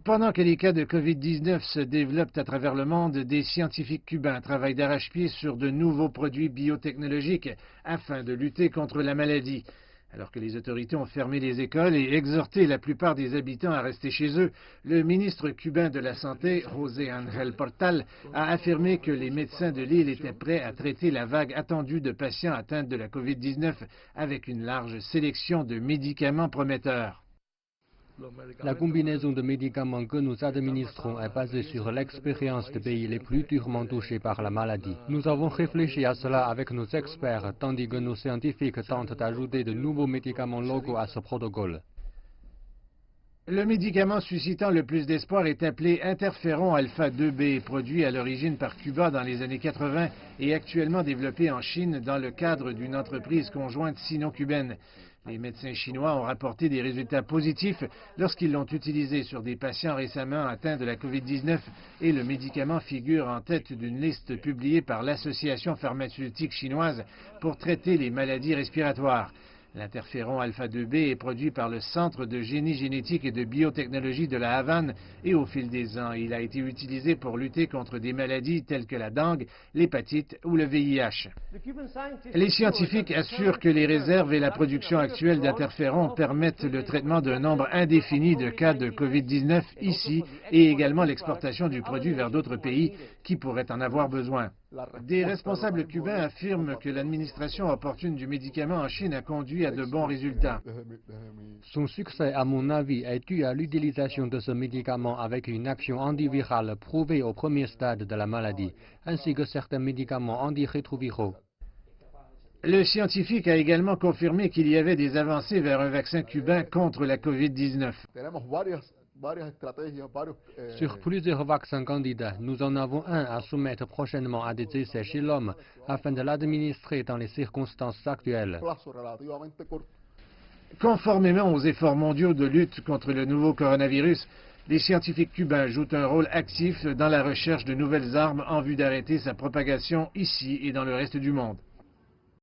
Pendant que les cas de COVID-19 se développent à travers le monde, des scientifiques cubains travaillent d'arrache-pied sur de nouveaux produits biotechnologiques afin de lutter contre la maladie. Alors que les autorités ont fermé les écoles et exhorté la plupart des habitants à rester chez eux, le ministre cubain de la Santé, José Ángel Portal, a affirmé que les médecins de l'île étaient prêts à traiter la vague attendue de patients atteints de la COVID-19 avec une large sélection de médicaments prometteurs. La combinaison de médicaments que nous administrons est basée sur l'expérience des pays les plus durement touchés par la maladie. Nous avons réfléchi à cela avec nos experts, tandis que nos scientifiques tentent d'ajouter de nouveaux médicaments locaux à ce protocole. Le médicament suscitant le plus d'espoir est appelé interféron alpha-2b, produit à l'origine par Cuba dans les années 80 et actuellement développé en Chine dans le cadre d'une entreprise conjointe sino-cubaine. Les médecins chinois ont rapporté des résultats positifs lorsqu'ils l'ont utilisé sur des patients récemment atteints de la COVID-19 et le médicament figure en tête d'une liste publiée par l'Association pharmaceutique chinoise pour traiter les maladies respiratoires. L'interféron alpha-2b est produit par le Centre de génie génétique et de biotechnologie de la Havane et au fil des ans, il a été utilisé pour lutter contre des maladies telles que la dengue, l'hépatite ou le VIH. Les scientifiques assurent que les réserves et la production actuelle d'interféron permettent le traitement d'un nombre indéfini de cas de COVID-19 ici et également l'exportation du produit vers d'autres pays qui pourraient en avoir besoin. Des responsables cubains affirment que l'administration opportune du médicament en Chine a conduit à de bons résultats. Son succès, à mon avis, est dû à l'utilisation de ce médicament avec une action antivirale prouvée au premier stade de la maladie, ainsi que certains médicaments antirétroviraux. Le scientifique a également confirmé qu'il y avait des avancées vers un vaccin cubain contre la COVID-19. Sur plusieurs vaccins candidats, nous en avons un à soumettre prochainement à des essais chez l'homme afin de l'administrer dans les circonstances actuelles. Conformément aux efforts mondiaux de lutte contre le nouveau coronavirus, les scientifiques cubains jouent un rôle actif dans la recherche de nouvelles armes en vue d'arrêter sa propagation ici et dans le reste du monde.